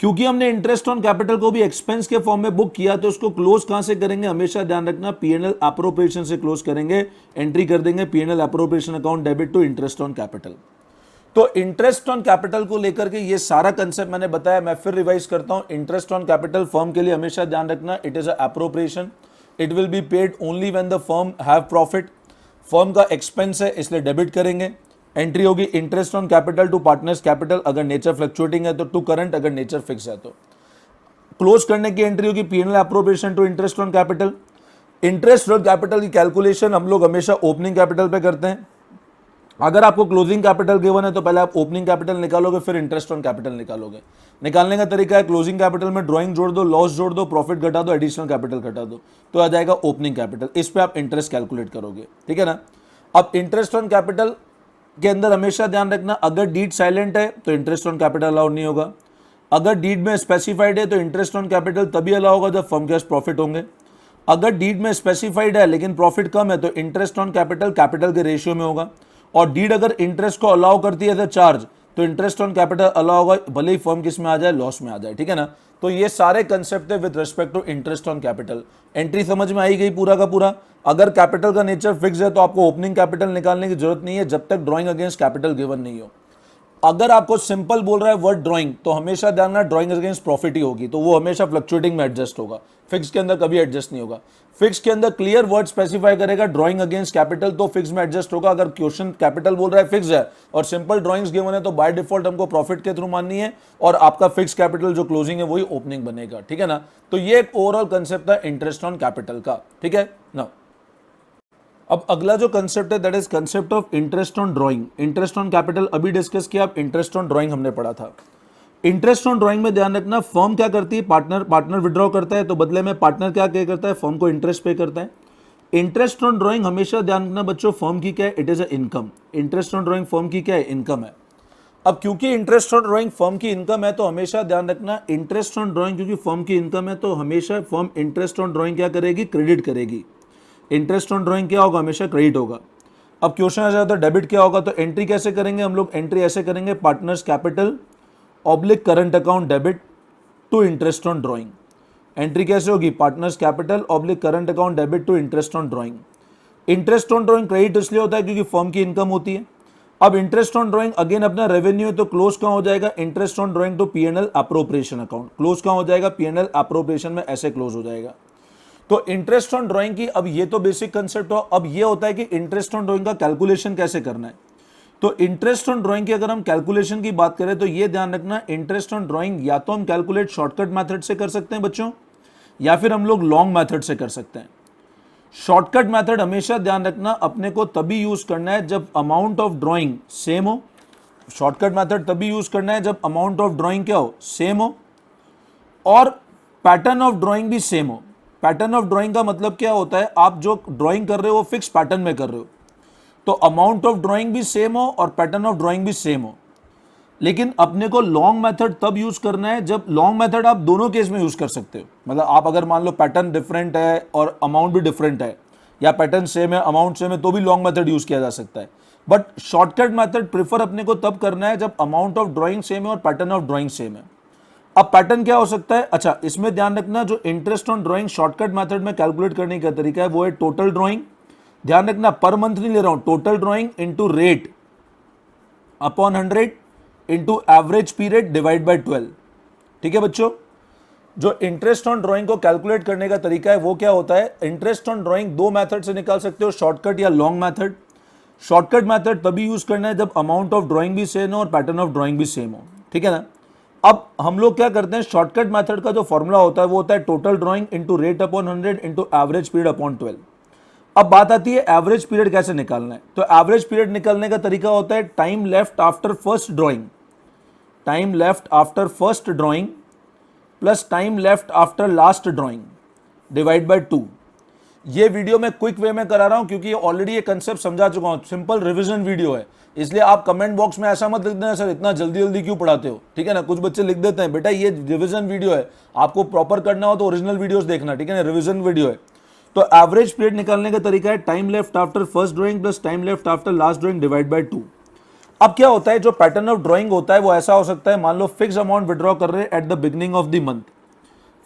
क्योंकि हमने इंटरेस्ट ऑन कैपिटल को भी एक्सपेंस के फॉर्म में बुक किया तो उसको क्लोज कहां से करेंगे, हमेशा ध्यान रखना पीएनएल एप्रोप्रिएशन से क्लोज करेंगे, एंट्री कर देंगे PNL appropriation account debit to interest on capital. तो इंटरेस्ट ऑन कैपिटल को लेकर के ये सारा कंसेप्ट मैंने बताया, मैं फिर रिवाइज करता हूं। इंटरेस्ट ऑन कैपिटल फर्म के लिए हमेशा ध्यान रखना, it is appropriation, it will be paid only when the firm have profit, firm का एक्सपेंस है इसलिए डेबिट करेंगे। एंट्री होगी interest on capital to partners capital अगर नेचर फ्लक्चुएटिंग है तो, टू करंट अगर नेचर फिक्स है तो। क्लोज करने की एंट्री होगी PNL appropriation to interest on capital. Interest on capital की कैलकुलेशन हम लोग हमेशा ओपनिंग कैपिटल पे करते हैं। अगर आपको क्लोजिंग कैपिटल गिवन है तो पहले आप ओपनिंग कैपिटल निकालोगे फिर इंटरेस्ट ऑन कैपिटल निकालोगे। निकालने का तरीका है, क्लोजिंग कैपिटल में ड्राइंग जोड़ दो, लॉस जोड़ दो, प्रॉफिट घटा दो, एडिशनल कैपिटल घटा दो, तो आ जाएगा ओपनिंग कैपिटल। इस पे आप इंटरेस्ट कैलकुलेट करोगे, ठीक है ना। अब इंटरेस्ट ऑन कैपिटल के अंदर हमेशा ध्यान रखना, अगर डीड साइलेंट है तो इंटरेस्ट ऑन कैपिटल अलाउ नहीं होगा। अगर डीड में स्पेसिफाइड है तो इंटरेस्ट ऑन कैपिटल तभी अलाउ होगा जब फर्म के पास प्रॉफिट होंगे। अगर डीड में स्पेसिफाइड है लेकिन प्रॉफिट कम है तो इंटरेस्ट ऑन कैपिटल कैपिटल के रेशियो में होगा। और डीड अगर इंटरेस्ट को अलाउ करती है चार्ज तो इंटरेस्ट ऑन कैपिटल अलाउ होगा, भले ही फर्म किस में आ जाए, लॉस में आ जाए, ठीक है ना। तो ये सारे कंसेप्ट है with respect to interest on capital. Entry समझ में आई गई पूरा का पूरा। अगर कैपिटल का नेचर फिक्स है तो आपको ओपनिंग कैपिटल निकालने की जरूरत नहीं है जब तक ड्राइंग अगेंस्ट कैपिटल गिवन नहीं हो। अगर आपको सिंपल बोल रहा है वर्ड ड्राइंग तो हमेशा ध्यान रखना ड्राइंग अगेंस्ट प्रॉफिट ही होगी, तो वो हमेशा फ्लक्चुएटिंग में एडजस्ट होगा, फिक्स के अंदर कभी एडजस्ट नहीं होगा। फिक्स के अंदर क्लियर वर्ड स्पेसिफाई करेगा ड्राइंग अगेंस्ट कैपिटल तो फिक्स में एडजस्ट होगा। अगर क्वेश्चन कैपिटल बोल रहा है फिक्स है और सिंपल ड्राइंग्स गिवन है तो बाय डिफॉल्ट हमको प्रॉफिट के थ्रू माननी है और आपका फिक्स कैपिटल जो क्लोजिंग है वही ओपनिंग बनेगा, ठीक है ना। तो ये एक ओवरऑल कंसेप्ट है इंटरेस्ट ऑन कैपिटल का, ठीक है ना। अब अगला जो कंसेप्ट है that is concept of interest on drawing. Interest on capital अभी डिस्कस किया, अब इंटरेस्ट ऑन ड्राइंग हमने पढ़ा था। इंटरेस्ट ऑन ड्राइंग में ध्यान रखना, फर्म क्या करती है, पार्टनर विड्रॉ करता है तो बदले में पार्टनर क्या पे करता है, फर्म को इंटरेस्ट पे करता है। इंटरेस्ट ऑन ड्राइंग हमेशा ध्यान रखना बच्चों, फर्म की क्या है, it is a income. Interest on drawing firm की क्या है, इनकम है। अब क्योंकि इंटरेस्ट ऑन ड्राइंग फर्म की इनकम है तो हमेशा ध्यान रखना इंटरेस्ट ऑन ड्राइंग क्योंकि फर्म की इनकम है तो हमेशा फर्म इंटरेस्ट ऑन ड्राइंग क्या करेगी, क्रेडिट करेगी। इंटरेस्ट ऑन ड्राइंग क्या होगा, हमेशा क्रेडिट होगा। अब क्वेश्चन आ जाता है डेबिट क्या होगा, तो एंट्री कैसे करेंगे हम लोग, एंट्री ऐसे करेंगे partners capital oblique current account debit to interest on drawing. Entry कैसे होगी, partners capital oblique current account debit to interest on drawing. Interest on drawing credit इसलिए होता है क्योंकि फर्म की इनकम होती है। अब इंटरेस्ट ऑन ड्राइंग अगेन अपना रेवेन्यू है तो क्लोज कहां हो जाएगा, interest on drawing to PNL appropriation account. Close कहां हो जाएगा, पीएनएल एप्रोप्रिएशन में ऐसे क्लोज हो जाएगा। तो इंटरेस्ट ऑन ड्राइंग की, अब ये तो बेसिक कंसेप्ट हो। अब ये होता है कि इंटरेस्ट ऑन ड्राइंग का कैलकुलेशन कैसे करना है। तो इंटरेस्ट ऑन ड्राइंग की अगर हम कैलकुलेशन की बात करें तो ये ध्यान रखना, इंटरेस्ट ऑन ड्राइंग या तो हम कैलकुलेट शॉर्टकट मेथड से कर सकते हैं बच्चों, या फिर हम लोग लॉन्ग मेथड से कर सकते हैं। शॉर्टकट मेथड हमेशा ध्यान रखना अपने को तभी यूज करना है जब अमाउंट ऑफ ड्राइंग सेम हो। शॉर्टकट मेथड तभी यूज करना है जब अमाउंट ऑफ ड्राइंग क्या हो, सेम हो, और पैटर्न ऑफ ड्राइंग भी सेम हो। पैटर्न ऑफ ड्राइंग का मतलब क्या होता है, आप जो ड्राइंग कर रहे हो वो फिक्स पैटर्न में कर रहे हो, तो अमाउंट ऑफ ड्राइंग भी सेम हो और पैटर्न ऑफ ड्राइंग भी सेम हो। लेकिन अपने को लॉन्ग मेथड तब यूज करना है जब, लॉन्ग मेथड आप दोनों केस में यूज कर सकते हो। मतलब आप अगर मान लो पैटर्न डिफरेंट है और अमाउंट भी डिफरेंट है, या पैटर्न सेम है अमाउंट सेम है, तो भी लॉन्ग मेथड यूज किया जा सकता है। बट शॉर्टकट मेथड प्रेफर अपने को तब करना है जब अमाउंट ऑफ ड्राइंग सेम है और पैटर्न ऑफ ड्राइंग सेम है। अब पैटर्न क्या हो सकता है, अच्छा इसमें ध्यान रखना जो interest on drawing shortcut method में कैलकुलेट करने का तरीका है वो है टोटल ड्राइंग। ध्यान रखना पर मंथ नहीं ले रहा हूं, total drawing into rate upon 100 into average period divide by 12। ठीक है बच्चों, जो इंटरेस्ट ऑन ड्राइंग को कैलकुलेट करने का तरीका है वो क्या होता है, इंटरेस्ट ऑन ड्राइंग दो मेथड से निकाल सकते हो, शॉर्टकट या लॉन्ग मेथड। शॉर्टकट मेथड तभी यूज करना है जब अमाउंट ऑफ ड्राइंग भी सेम हो और पैटर्न ऑफ ड्राइंग भी सेम हो, ठीक है ना। अब हम लोग क्या करते हैं, शॉर्टकट मेथड का जो फॉर्मूला होता है वो होता है total drawing into rate upon 100 into average period upon 12। अब बात आती है एवरेज पीरियड कैसे निकालना है, तो एवरेज पीरियड निकालने का तरीका होता है time left after first drawing, time left after first drawing plus time left after last drawing divide by 2। ये वीडियो मैं क्विक वे में करा रहा हूं क्योंकि ऑलरेडी ये कंसेप्ट समझा चुका हूं, सिंपल रिवीजन वीडियो है, इसलिए आप कमेंट बॉक्स में ऐसा मत लिख देना सर इतना जल्दी जल्दी क्यों पढ़ाते हो, ठीक है ना। कुछ बच्चे लिख देते हैं बेटा ये रिवीजन वीडियो है, आपको प्रॉपर करना हो तो ओरिजिनल वीडियोस देखना, ठीक है ना, रिवीजन वीडियो है। तो एवरेज पीरियड निकालने का तरीका है time left after first drawing plus time left after last drawing divide by 2। अब क्या होता है, जो पैटर्न ऑफ ड्राइंग होता है वो ऐसा हो सकता है, मान लो फिक्स अमाउंट विड्रॉ कर रहे हैं at the beginning of the month,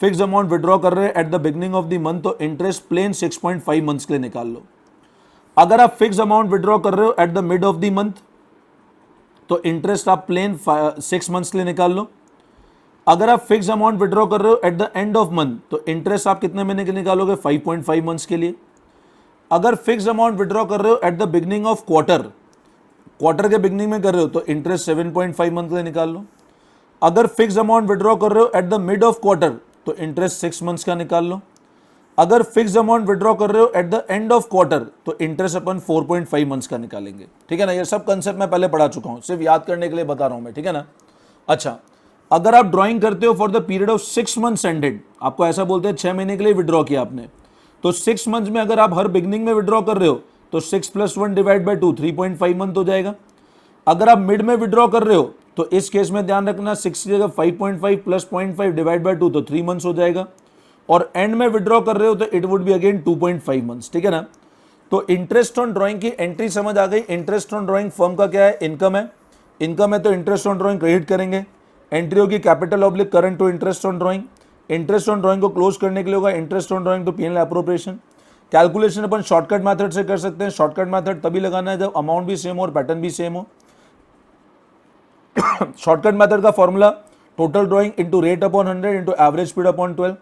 fix amount withdraw कर रहे हैं at the beginning of the month, तो इंटरेस्ट प्लेन 6.5 मंथ्स के लिए निकाल लो। अगर आप फिक्स अमाउंट विड्रॉ कर रहे हो at the mid of the month, तो इंटरेस्ट आप प्लेन 6 मंथ्स के लिए निकाल लो। अगर आप फिक्स अमाउंट विड्रॉ कर रहे हो at the end of month, तो इंटरेस्ट आप कितने महीने के निकालोगे, 5.5 मंथ्स के लिए। अगर फिक्स अमाउंट विड्रॉ कर रहे हो at the beginning of quarter, quarter के बिगिनिंग में कर रहे हो तो इंटरेस्ट 7.5 मंथ के लिए निकाल लो। अगर फिक्स अमाउंट विड्रॉ कर रहे हो at the mid of quarter, तो इंटरेस्ट 6 मंथ्स का निकाल लो। अगर फिक्स अमाउंट विड्रॉ कर रहे हो at the end of quarter, तो इंटरेस्ट अपन 4.5 मंथ्स का निकालेंगे, ठीक है ना। ये सब कंसेप्ट मैं पहले पढ़ा चुका हूं, सिर्फ याद करने के लिए बता रहा हूं मैं, ठीक है ना। अच्छा, अगर आप ड्राइंग करते हो for the period of 6 months ended, आपको ऐसा बोलते हैं 6 महीने के लिए विड्रॉ किया आपने, तो 6 मंथ्स में अगर आप हर बिगनिंग में विड्रॉ कर रहे हो तो 6 + 1 डिवाइड बाय 2 3.5 मंथ हो जाएगा। अगर आप मिड में विड्रॉ कर रहे हो तो इस केस में ध्यान रखना 6 की जगह 5.5 + 0.5 डिवाइड बाय 2 तो 3 मंथ्स हो जाएगा। और एंड में विड्रॉ कर रहे हो तो it would be again 2.5 months, ठीक है ना। तो इंटरेस्ट ऑन ड्राइंग की एंट्री समझ आ गई। इंटरेस्ट ऑन ड्राइंग फर्म का क्या है, इनकम है, इनकम है तो इंटरेस्ट ऑन ड्राइंग क्रेडिट करेंगे। एंट्री होगी capital oblique current to interest on drawing. Interest on drawing को क्लोज करने के लिए होगा interest on drawing to PNL appropriation. Calculation अपन शॉर्टकट मेथड से कर सकते हैं। शॉर्टकट मेथड तभी लगाना है जब अमाउंट भी सेम हो और पैटर्न भी सेम हो। शॉर्टकट मेथड का formula total drawing into rate upon 100 into average period upon 12।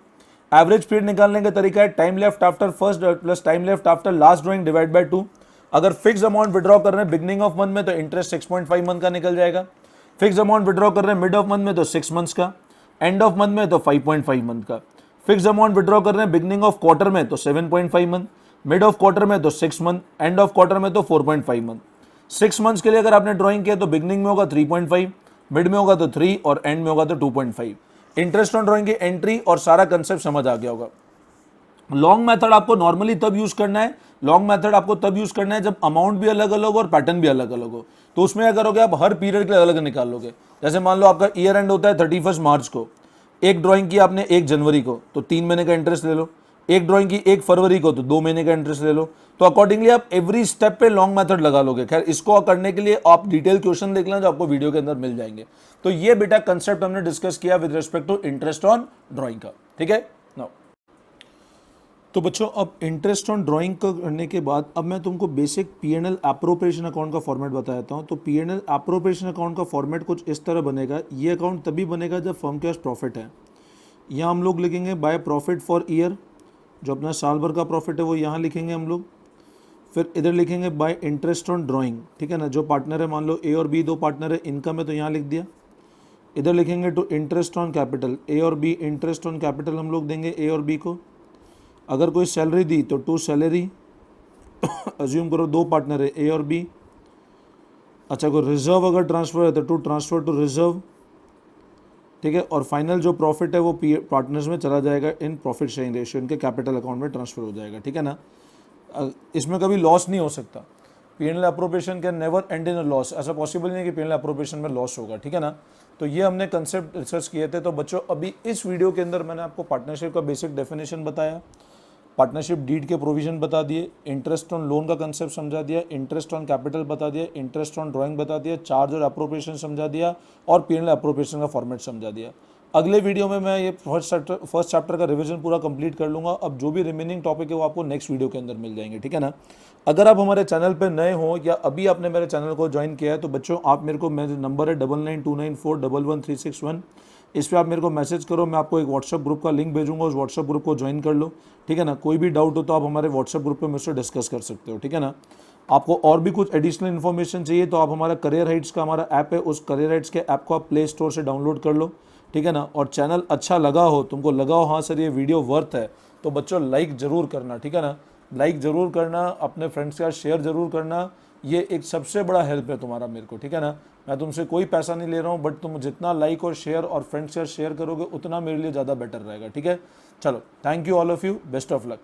Average period निकालने का तरीका है time left after first plus time left after last drawing divide by 2। अगर फिक्स अमाउंट विड्रॉ कर रहे हैं बिगनिंग ऑफ मंथ में तो इंटरेस्ट 6.5 मंथ का निकल जाएगा। फिक्स अमाउंट विड्रॉ कर रहे हैं मिड ऑफ मंथ में तो 6 मंथ्स का, एंड ऑफ मंथ में तो 5.5 मंथ का। फिक्स अमाउंट विड्रॉ कर रहे हैं बिगनिंग ऑफ क्वार्टर में तो 7.5 मंथ, मिड ऑफ क्वार्टर में तो 6 मंथ, एंड ऑफ क्वार्टर में तो 4.5 मंथ। 6 मंथ्स के लिए अगर आपने ड्राइंग किया तो बिगनिंग में होगा 3.5, मिड में होगा तो 3 और एंड में होगा तो 2.5। इंटरेस्ट ऑन ड्राइंग की एंट्री और सारा कंसेप्ट समझ आ गया होगा। लॉन्ग मेथड आपको नॉर्मली तब यूज करना है, लॉन्ग मेथड आपको तब यूज करना है जब अमाउंट भी अलग अलग हो और पैटर्न भी अलग अलग हो। तो उसमें क्या करोगे, आप हर पीरियड के लिए अलग निकाल लोगे। जैसे मान लो आपका ईयर एंड होता है 31 मार्च को, एक ड्राइंग की आपने 1 जनवरी को तो 3 महीने का इंटरेस्ट ले लो, एक ड्राइंग की 1 फरवरी को तो 2 महीने का इंटरेस्ट ले लो। तो अकॉर्डिंगली आप एवरी स्टेप पे लॉन्ग मेथड लगा लोगे। खैर इसको करने के लिए आप डिटेल क्वेश्चन देख लें जो आपको वीडियो के अंदर मिल जाएंगे। तो ये बेटा कंसेप्ट हमने डिस्कस किया with respect to interest on drawing का, ठीक है। नाउ तो बच्चों अब इंटरेस्ट ऑन ड्राइंग करने के बाद अब मैं तुमको बेसिक पीएनएल एप्रोप्रिएशन अकाउंट का फॉर्मेट बताता हूँ। तो पीएनएल एप्रोप्रिएशन अकाउंट का फॉर्मेट कुछ इस तरह बनेगा। ये अकाउंट तभी बनेगा जब फर्म के पास प्रॉफिट है। यहाँ हम लोग लिखेंगे बाय प्रॉफिट फॉर ईयर, जो अपना साल भर का प्रॉफिट है वो यहाँ लिखेंगे हम लोग। फिर इधर लिखेंगे बाय इंटरेस्ट ऑन ड्राइंग, ठीक है ना। जो पार्टनर है मान लो ए और बी 2 पार्टनर है, इनकम है तो यहाँ लिख दिया। इधर लिखेंगे टू इंटरेस्ट ऑन कैपिटल, ए और बी इंटरेस्ट ऑन कैपिटल हम लोग देंगे ए और बी को। अगर कोई सैलरी दी तो टू सैलरी अज्यूम करो 2 पार्टनर है ए और बी। अच्छा कोई रिजर्व अगर ट्रांसफ़र है तो टू ट्रांसफ़र टू रिजर्व, ठीक है। और फाइनल जो प्रॉफिट है वो पार्टनर्स में चला जाएगा इन प्रॉफिट शेयरिंग रेशियो, इनके कैपिटल अकाउंट में ट्रांसफ़र हो जाएगा, ठीक है ना। इसमें कभी लॉस नहीं हो सकता। PNL appropriation can never and in a loss, ऐसा पॉसिबल नहीं है कि पीएनएल एप्रोप्रिएशन में लॉस होगा, ठीक है ना। तो ये हमने कंसेप्ट डिस्कस किए थे। तो बच्चों अभी इस वीडियो के अंदर मैंने आपको पार्टनरशिप का बेसिक डेफिनेशन बताया, पार्टनरशिप डीड के प्रोविजन बता दिए, इंटरेस्ट ऑन लोन का कंसेप्ट समझा दिया, इंटरेस्ट ऑन कैपिटल बता दिया, इंटरेस्ट ऑन ड्राइंग बता दिया, चार्ज और एप्रोप्रिएशन समझा दिया और पीएनएल एप्रोप्रिएशन का फॉर्मेट समझा दिया। अगले वीडियो में मैं ये फर्स्ट चैप्टर का रिवीजन पूरा कंप्लीट कर लूँगा। अब जो भी रिमेनिंग टॉपिक है वो आपको नेक्स्ट वीडियो के अंदर मिल जाएंगे, ठीक है ना। अगर आप हमारे चैनल पर नए हो या अभी आपने मेरे चैनल को ज्वाइन किया है तो बच्चों आप मेरे को, मेरे नंबर है 9929411361, इस पर आप मेरे को मैसेज करो। मैं आपको एक व्हाट्सअप ग्रुप का लिंक भेजूंगा, उस व्हाट्सअप ग्रुप को ज्वाइन कर लो, ठीक है ना। कोई भी डाउट हो तो आप हमारे व्हाट्सअप ग्रुप पे मुझसे डिस्कस कर सकते हो, ठीक है ना। आपको और भी कुछ एडिशनल इन्फॉर्मेशन चाहिए तो आप हमारा करियर हाइट्स का हमारा ऐप है, उस करियर हाइट्स के ऐप को आप प्ले स्टोर से डाउनलोड कर लो, ठीक है ना। और चैनल अच्छा लगा हो, तुमको लगा हो हाँ सर ये वीडियो वर्थ है, तो बच्चों लाइक ज़रूर करना, ठीक है ना। लाइक ज़रूर करना, अपने फ्रेंड्स के साथ शेयर ज़रूर करना। ये एक सबसे बड़ा हेल्प है तुम्हारा मेरे को, ठीक है ना। मैं तुमसे कोई पैसा नहीं ले रहा हूँ, बट तुम जितना लाइक और शेयर और फ्रेंड्स के साथ शेयर करोगे उतना मेरे लिए ज़्यादा बेटर रहेगा, ठीक है। चलो, thank you all of you, best of luck.